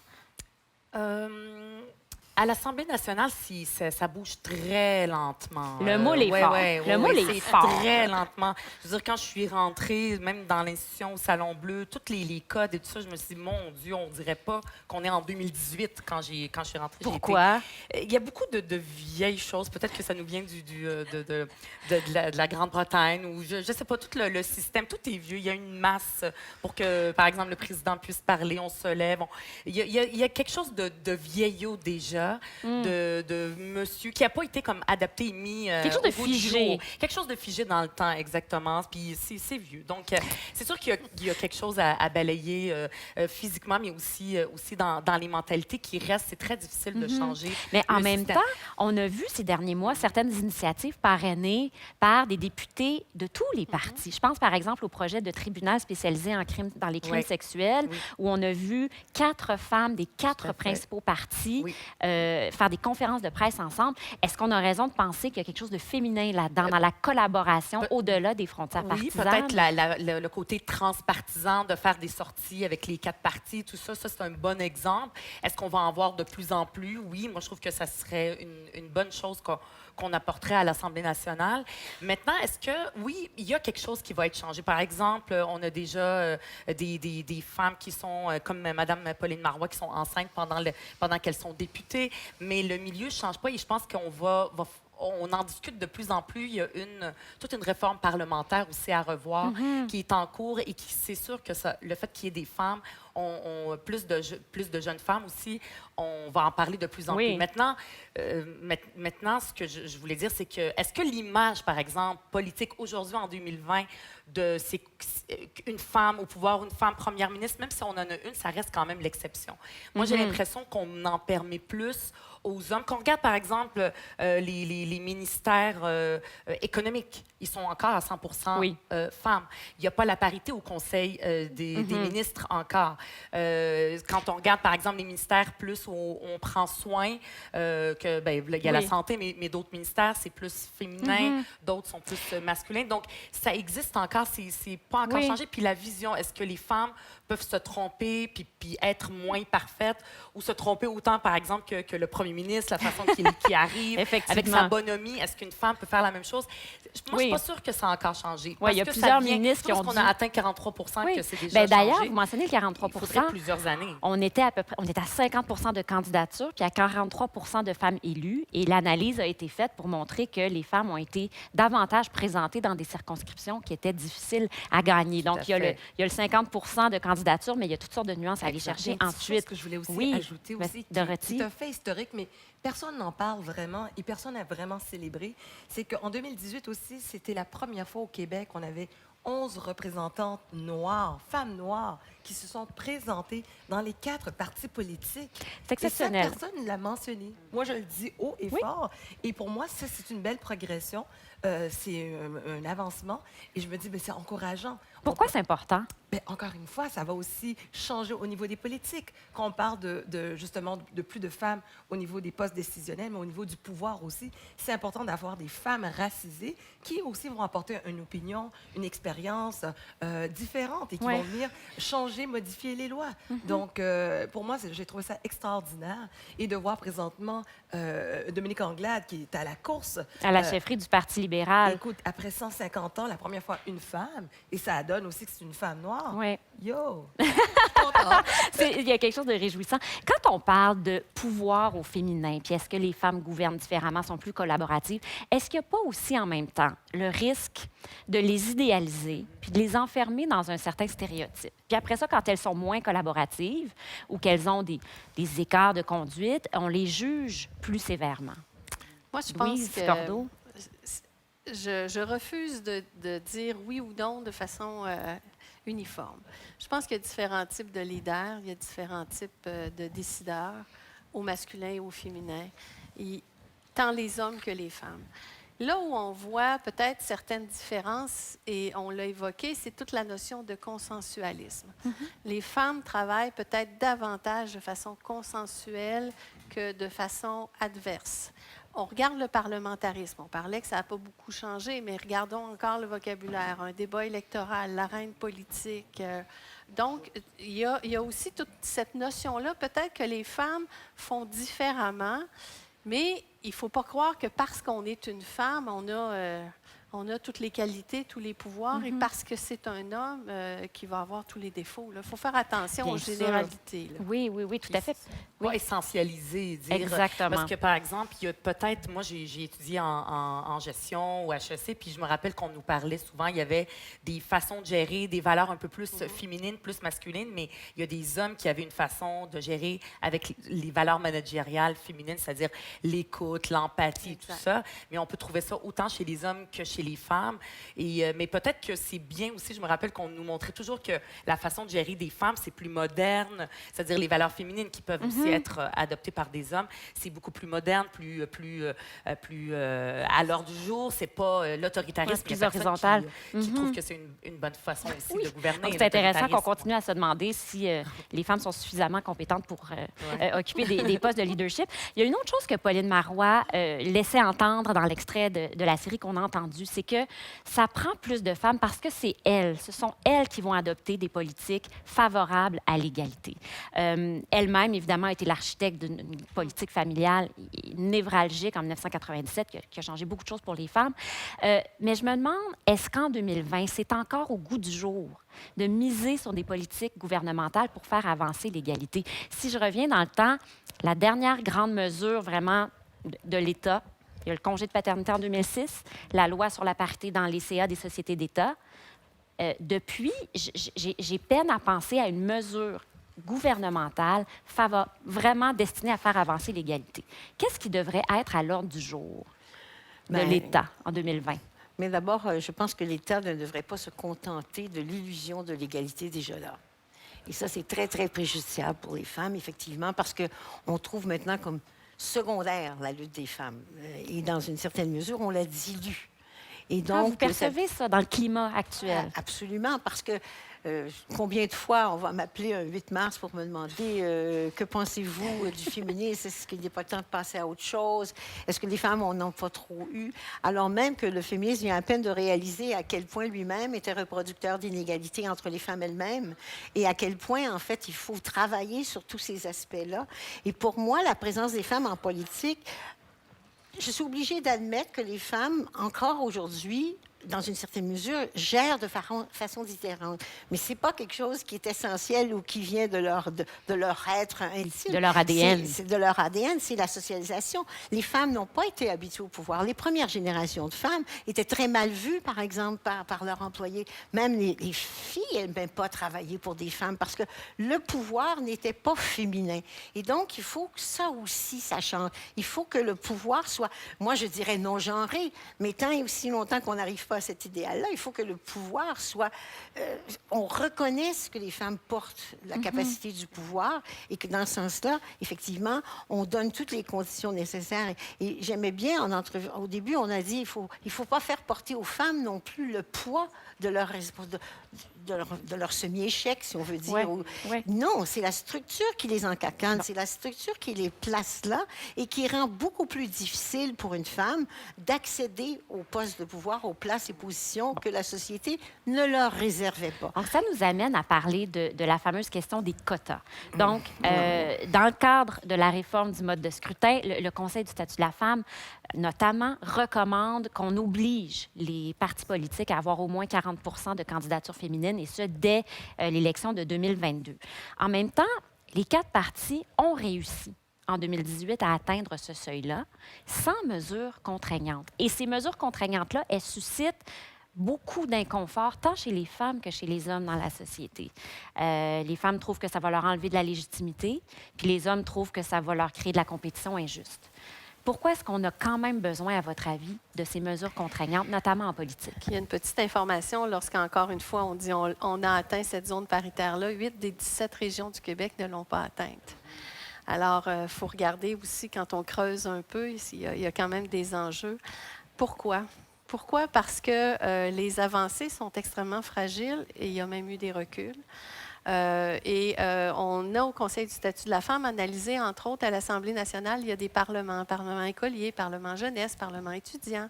À l'Assemblée nationale, ça bouge très lentement. Le moule est fort. Le moule est c'est fort. très lentement. Je veux dire, quand je suis rentrée, même dans l'institution au Salon Bleu, tous les codes et tout ça, je me suis dit, mon Dieu, on dirait pas qu'on est en 2018 quand je suis rentrée. Pourquoi? Il y a beaucoup de vieilles choses. Peut-être que ça nous vient de la Grande-Bretagne ou je sais pas, tout le système, tout est vieux. Il y a une masse pour que, par exemple, le président puisse parler, on se lève. Il y a quelque chose de vieillot déjà. De monsieur qui n'a pas été comme adapté et mis Quelque chose de au goût du figé. jour. Quelque chose de figé dans le temps, exactement. Puis c'est vieux. Donc, c'est sûr qu'il y a quelque chose à balayer physiquement, mais aussi dans les mentalités qui restent. C'est très difficile de changer. Mais en le même système. temps, on a vu ces derniers mois certaines initiatives parrainées par des députés de tous les partis. Je pense par exemple au projet de tribunal spécialisé dans les crimes Oui. sexuels, Oui. où on a vu 4 femmes des 4 fait. principaux partis Oui. faire des conférences de presse ensemble. Est-ce qu'on a raison de penser qu'il y a quelque chose de féminin là-dedans, dans la collaboration au-delà des frontières Oui, partisanes? peut-être le côté transpartisan de faire des sorties avec les 4 partis, tout ça, c'est un bon exemple. Est-ce qu'on va en voir de plus en plus? Oui, moi, je trouve que ça serait une bonne chose qu'on apporterait à l'Assemblée nationale. Maintenant, est-ce que, oui, il y a quelque chose qui va être changé? Par exemple, on a déjà des femmes qui sont, comme Mme Pauline Marois, qui sont enceintes pendant qu'elles sont députées, mais le milieu ne change pas et je pense qu'on on en discute de plus en plus. Il y a toute une réforme parlementaire aussi à revoir qui est en cours et c'est sûr que le fait qu'il y ait des femmes, plus de jeunes femmes aussi, on va en parler de plus en Oui. plus. Maintenant, ce que je voulais dire, c'est que est-ce que l'image, par exemple, politique aujourd'hui en 2020, c'est une femme au pouvoir, une femme première ministre, même si on en a une, ça reste quand même l'exception. Moi, j'ai l'impression qu'on en permet plus aux hommes. Quand on regarde, par exemple, les ministères économiques, ils sont encore à 100 Oui. femmes. Il n'y a pas la parité au Conseil des ministres encore. Quand on regarde, par exemple, les ministères plus où on prend soin, il y a la Oui. santé, mais d'autres ministères, c'est plus féminin, d'autres sont plus masculins. Donc, ça existe encore, c'est pas encore Oui. changé. Puis la vision, est-ce que les femmes peuvent se tromper puis être moins parfaites ou se tromper autant, par exemple, que le premier ministre, la façon qu'il arrive, avec Effectivement. sa bonhomie, est-ce qu'une femme peut faire la même chose? Moi, je suis pas sûre que ça a encore changé. Oui, il y a Parce que plusieurs ça vient- ministres qui ont Parce dit... qu'on a atteint 43 Oui. que c'est déjà Ben, d'ailleurs, changé. vous mentionnez le 43 Il faudrait plusieurs années. On était à 50 de candidatures, puis à 43 de femmes élues. Et l'analyse a été faite pour montrer que les femmes ont été davantage présentées dans des circonscriptions qui étaient difficiles à gagner. Donc, à il y a fait. le 50 de candidatures, mais il y a toutes sortes de nuances à aller chercher Une petite chose ensuite. que je voulais aussi Oui. ajouter Vas-y, aussi, Dorothy. qui est un fait historique, mais personne n'en parle vraiment et personne n'a vraiment célébré. C'est qu'en 2018 aussi, c'était la première fois au Québec qu'on avait 11 représentantes noires, femmes noires, qui se sont présentées dans les 4 partis politiques. C'est exceptionnel. Et ça, personne ne l'a mentionné. Moi, je le dis haut et Oui. fort. Et pour moi, ça, c'est une belle progression. C'est un avancement. Et je me dis, ben, c'est encourageant. Pourquoi c'est important? Ben, encore une fois, ça va aussi changer au niveau des politiques. Quand on parle justement de plus de femmes au niveau des postes décisionnels, mais au niveau du pouvoir aussi, c'est important d'avoir des femmes racisées qui aussi vont apporter une opinion, une expérience différente et qui Ouais. vont venir changer, modifier les lois. Donc, pour moi, j'ai trouvé ça extraordinaire. Et de voir présentement Dominique Anglade qui est à la course. À la chefferie du Parti libéral. Écoute, après 150 ans, la première fois, une femme, et ça donne aussi que c'est une femme noire. Ouais. Yo! Il y a quelque chose de réjouissant. Quand on parle de pouvoir au féminin, puis est-ce que les femmes gouvernent différemment, sont plus collaboratives, est-ce qu'il n'y a pas aussi en même temps le risque de les idéaliser puis de les enfermer dans un certain stéréotype? Puis après ça, quand elles sont moins collaboratives ou qu'elles ont des écarts de conduite, on les juge plus sévèrement. Moi, je pense Louise que Cordeau? je refuse de dire oui ou non de façon uniforme. Je pense qu'il y a différents types de leaders, il y a différents types de décideurs, au masculin et au féminin, et tant les hommes que les femmes. Là où on voit peut-être certaines différences, et on l'a évoqué, c'est toute la notion de consensualisme. Les femmes travaillent peut-être davantage de façon consensuelle que de façon adverse. On regarde le parlementarisme. On parlait que ça n'a pas beaucoup changé, mais regardons encore le vocabulaire, un débat électoral, l'arène politique. Donc, il y a aussi toute cette notion-là. Peut-être que les femmes font différemment, mais il ne faut pas croire que parce qu'on est une femme, on a toutes les qualités, tous les pouvoirs, et parce que c'est un homme qui va avoir tous les défauts. Il faut faire attention Bien aux sûr. généralités. Là. Oui, oui, oui, tout à fait. Pas essentialiser, dire. Exactement. Parce que, par exemple, il y a peut-être, moi, j'ai étudié en gestion au HEC, puis je me rappelle qu'on nous parlait souvent, il y avait des façons de gérer, des valeurs un peu plus féminines, plus masculines, mais il y a des hommes qui avaient une façon de gérer avec les valeurs managériales féminines, c'est-à-dire l'écoute, l'empathie, tout ça. Mais on peut trouver ça autant chez les hommes que chez les femmes. Et, mais peut-être que c'est bien aussi, je me rappelle qu'on nous montrait toujours que la façon de gérer des femmes, c'est plus moderne, c'est-à-dire les valeurs féminines qui peuvent aussi être adoptées par des hommes, c'est beaucoup plus moderne, plus à l'heure du jour. C'est pas l'autoritarisme. Plus Il y a personne horizontal. qui trouve que c'est une bonne façon aussi de gouverner. Donc, c'est intéressant qu'on l'autoritarisme. continue à se demander si les femmes sont suffisamment compétentes pour occuper des postes de leadership. Il y a une autre chose que Pauline Marois laissait entendre dans l'extrait de la série qu'on a entendu, c'est que ça prend plus de femmes parce que ce sont elles qui vont adopter des politiques favorables à l'égalité. Elle-même, évidemment, a été l'architecte d'une politique familiale névralgique en 1997 qui a changé beaucoup de choses pour les femmes. Mais je me demande, est-ce qu'en 2020, c'est encore au goût du jour de miser sur des politiques gouvernementales pour faire avancer l'égalité? Si je reviens dans le temps, la dernière grande mesure vraiment de l'État, il y a le congé de paternité en 2006, la loi sur la parité dans les CA des sociétés d'État. Depuis, j'ai peine à penser à une mesure gouvernementale vraiment destinée à faire avancer l'égalité. Qu'est-ce qui devrait être à l'ordre du jour de l'État en 2020? Mais d'abord, je pense que l'État ne devrait pas se contenter de l'illusion de l'égalité déjà là. Et ça, c'est très, très préjudiciable pour les femmes, effectivement, parce qu'on trouve maintenant comme secondaire la lutte des femmes. Et dans une certaine mesure, on la dilue. Et donc, vous percevez ça dans le climat actuel? Absolument, parce que combien de fois on va m'appeler un 8 mars pour me demander que pensez-vous du féminisme? Est-ce qu'il n'est pas temps de passer à autre chose? Est-ce que les femmes en ont pas trop eu? Alors même que le féminisme vient à peine de réaliser à quel point lui-même était reproducteur d'inégalités entre les femmes elles-mêmes et à quel point, en fait, il faut travailler sur tous ces aspects-là. Et pour moi, la présence des femmes en politique, je suis obligée d'admettre que les femmes, encore aujourd'hui, dans une certaine mesure, gèrent de façon différente. Mais ce n'est pas quelque chose qui est essentiel ou qui vient de leur être intime. De leur ADN. C'est de leur ADN, c'est la socialisation. Les femmes n'ont pas été habituées au pouvoir. Les premières générations de femmes étaient très mal vues, par exemple, par leurs employés. Même les filles, elles n'aiment pas travailler pour des femmes parce que le pouvoir n'était pas féminin. Et donc, il faut que ça aussi, ça change. Il faut que le pouvoir soit, moi, je dirais non genré, mais tant et aussi longtemps qu'on n'arrive pas à cet idéal-là, il faut que le pouvoir soit... on reconnaisse que les femmes portent la capacité du pouvoir et que dans ce sens-là, effectivement, on donne toutes les conditions nécessaires. Et j'aimais bien, au début, on a dit il faut pas faire porter aux femmes non plus le poids de leur semi-échec, si on veut dire. Ouais. Non, c'est la structure qui les encacane, c'est la structure qui les place là et qui rend beaucoup plus difficile pour une femme d'accéder aux postes de pouvoir, aux places places et positions que la société ne leur réservait pas. Donc, ça nous amène à parler de la fameuse question des quotas. Donc, dans le cadre de la réforme du mode de scrutin, le Conseil du statut de la femme, notamment, recommande qu'on oblige les partis politiques à avoir au moins 40 de candidatures féminines, et ce, dès l'élection de 2022. En même temps, les 4 partis ont réussi en 2018 à atteindre ce seuil-là sans mesures contraignantes. Et ces mesures contraignantes-là, elles suscitent beaucoup d'inconfort, tant chez les femmes que chez les hommes dans la société. Les femmes trouvent que ça va leur enlever de la légitimité, puis les hommes trouvent que ça va leur créer de la compétition injuste. Pourquoi est-ce qu'on a quand même besoin, à votre avis, de ces mesures contraignantes, notamment en politique? Il y a une petite information lorsqu'encore une fois, on dit on a atteint cette zone paritaire-là. 8 des 17 régions du Québec ne l'ont pas atteinte. Alors, il faut regarder aussi, quand on creuse un peu, il y a quand même des enjeux. Pourquoi? Pourquoi? Parce que les avancées sont extrêmement fragiles et il y a même eu des reculs. On a au Conseil du statut de la femme analysé, entre autres, à l'Assemblée nationale, il y a des parlements, Parlement écolier, Parlement jeunesse, Parlement étudiant.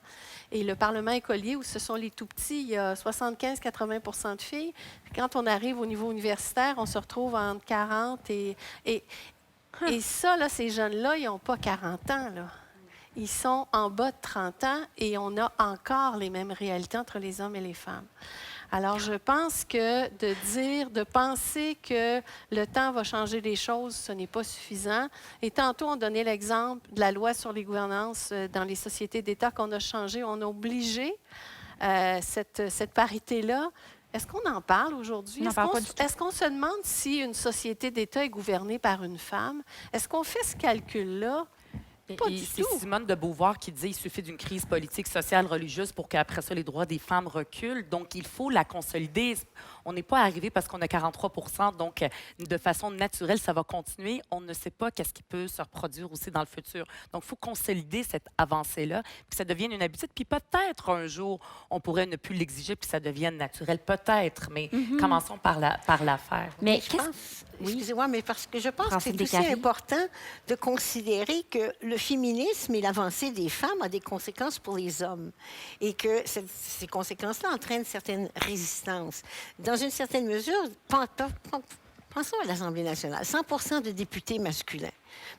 Et le Parlement écolier, où ce sont les tout-petits, il y a 75-80 de filles. Quand on arrive au niveau universitaire, on se retrouve entre 40 et ça, là, ces jeunes-là, ils n'ont pas 40 ans, là. Ils sont en bas de 30 ans et on a encore les mêmes réalités entre les hommes et les femmes. Alors, je pense que de penser que le temps va changer les choses, ce n'est pas suffisant. Et tantôt, on donnait l'exemple de la loi sur les gouvernances dans les sociétés d'État qu'on a changé. On a obligé cette parité-là. Est-ce qu'on en parle aujourd'hui? Est-ce qu'on se demande si une société d'État est gouvernée par une femme? Est-ce qu'on fait ce calcul-là? C'est Simone de Beauvoir qui disait qu'il suffit d'une crise politique, sociale, religieuse pour qu'après ça, les droits des femmes reculent. Donc, il faut la consolider. On n'est pas arrivé parce qu'on a 43 donc de façon naturelle, ça va continuer. On ne sait pas qu'est-ce qui peut se reproduire aussi dans le futur. Donc, il faut consolider cette avancée-là, puis que ça devienne une habitude. Puis peut-être un jour, on pourrait ne plus l'exiger, puis ça devienne naturel. Peut-être, mais commençons par la faire. Mais excusez-moi, mais parce que je pense que c'est aussi Descaries. important de considérer que le féminisme et l'avancée des femmes a des conséquences pour les hommes et que ces conséquences-là entraînent certaines résistances. Dans une certaine mesure, pensons à l'Assemblée nationale, 100 de députés masculins.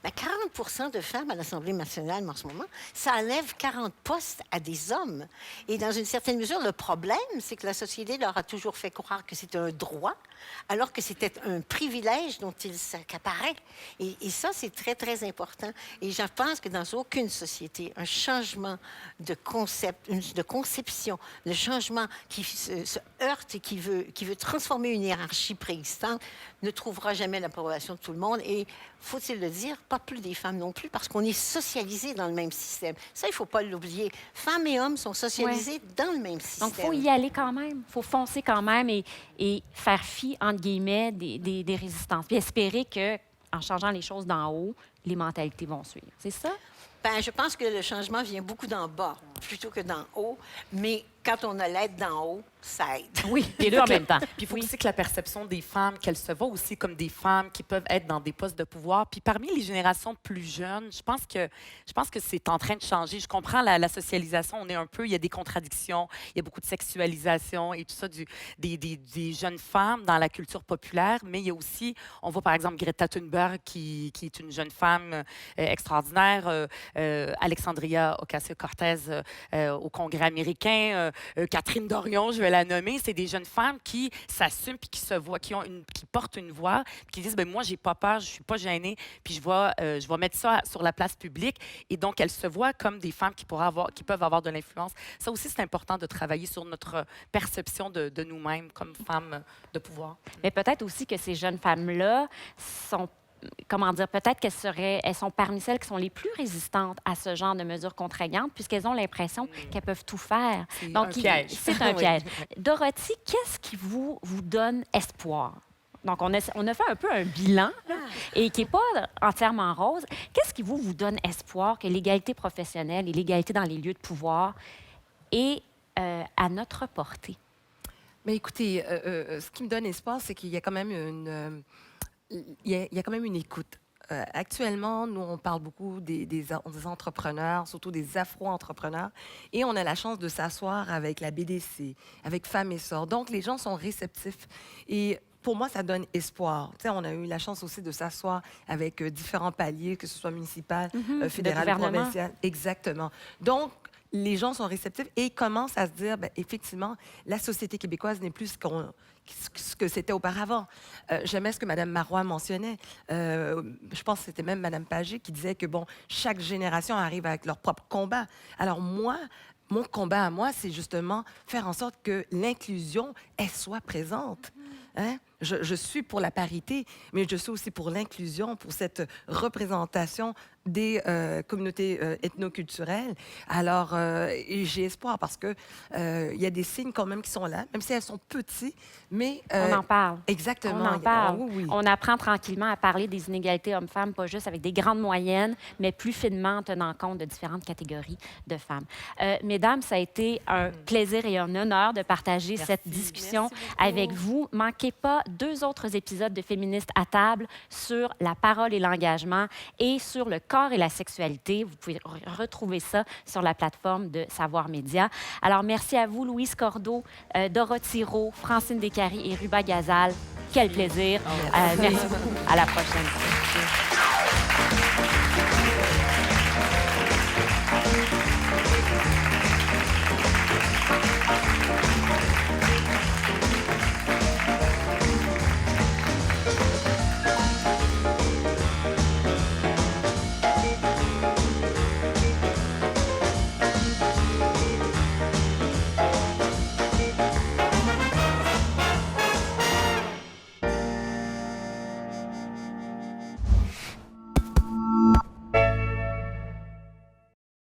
Mais 40 de femmes à l'Assemblée nationale en ce moment, ça enlève 40 postes à des hommes. Et dans une certaine mesure, le problème, c'est que la société leur a toujours fait croire que c'était un droit, alors que c'était un privilège dont ils s'accaparaient. Et ça, c'est très, très important. Et je pense que dans aucune société, un changement de concept, de conception, le changement qui se heurte et qui veut transformer une hiérarchie préexistante ne trouvera jamais l'approbation de tout le monde. Et, faut-il le dire, pas plus des femmes non plus, parce qu'on est socialisés dans le même système. Ça, il ne faut pas l'oublier. Femmes et hommes sont socialisés dans le même système. Donc, il faut y aller quand même. Il faut foncer quand même et faire fi, entre guillemets, des résistances. Puis espérer qu'en changeant les choses d'en haut, les mentalités vont suivre. C'est ça? Bien, je pense que le changement vient beaucoup d'en bas plutôt que d'en haut. Mais quand on a l'aide d'en haut, ça aide. Oui, les deux en même temps. Puis il faut aussi que la perception des femmes, qu'elles se voient aussi comme des femmes qui peuvent être dans des postes de pouvoir. Puis parmi les générations plus jeunes, je pense que c'est en train de changer. Je comprends la socialisation, on est un peu, il y a des contradictions, il y a beaucoup de sexualisation et tout ça des jeunes femmes dans la culture populaire, mais il y a aussi, on voit par exemple Greta Thunberg qui est une jeune femme extraordinaire, Alexandria Ocasio-Cortez au Congrès américain, Catherine Dorion, je vais la nommer, c'est des jeunes femmes qui s'assument puis qui se voient, qui portent une voix, puis qui disent ben moi j'ai pas peur, je suis pas gênée, puis je vais mettre ça sur la place publique, et donc elles se voient comme des femmes qui peuvent avoir de l'influence. Ça aussi c'est important de travailler sur notre perception de nous-mêmes comme femmes de pouvoir. Mais peut-être aussi que ces jeunes femmes-là sont, comment dire, peut-être elles sont parmi celles qui sont les plus résistantes à ce genre de mesures contraignantes, puisqu'elles ont l'impression qu'elles peuvent tout faire. Donc, un piège. C'est un piège. Dorothy, qu'est-ce qui vous donne espoir? Donc, on a fait un peu un bilan, là, et qui n'est pas entièrement rose. Qu'est-ce qui vous donne espoir que l'égalité professionnelle et l'égalité dans les lieux de pouvoir est à notre portée? Mais écoutez, ce qui me donne espoir, c'est qu'il y a quand même une écoute actuellement, nous, on parle beaucoup des entrepreneurs, surtout des afro-entrepreneurs, et on a la chance de s'asseoir avec la BDC, avec Femmes et Sœurs. Donc, les gens sont réceptifs. Et pour moi, ça donne espoir. Tu sais, on a eu la chance aussi de s'asseoir avec différents paliers, que ce soit municipal, fédéral, gouvernement. provincial. Exactement. Donc, les gens sont réceptifs et commencent à se dire, ben, effectivement, la société québécoise n'est plus ce que c'était auparavant. J'aimais ce que Mme Marois mentionnait. Je pense que c'était même Mme Pagé qui disait que, bon, chaque génération arrive avec leur propre combat. Alors moi, mon combat à moi, c'est justement faire en sorte que l'inclusion, elle soit présente. Hein? Je suis pour la parité, mais je suis aussi pour l'inclusion, pour cette représentation des communautés ethnoculturelles. Alors, j'ai espoir parce que il y a des signes quand même qui sont là, même si elles sont petits, mais... On en parle. Exactement. On en parle. Oui, oui. On apprend tranquillement à parler des inégalités hommes-femmes, pas juste avec des grandes moyennes, mais plus finement en tenant compte de différentes catégories de femmes. Mesdames, ça a été un plaisir et un honneur de partager cette discussion Merci beaucoup. avec vous. Manquez pas 2 autres épisodes de Féministes à table sur la parole et l'engagement et sur le corps et la sexualité. Vous pouvez retrouver ça sur la plateforme de Savoir Média. Alors, merci à vous, Louise Cordeau, Dorothy Rowe, Francine Descaries et Ruba Gazal. Quel plaisir. Merci beaucoup. À la prochaine.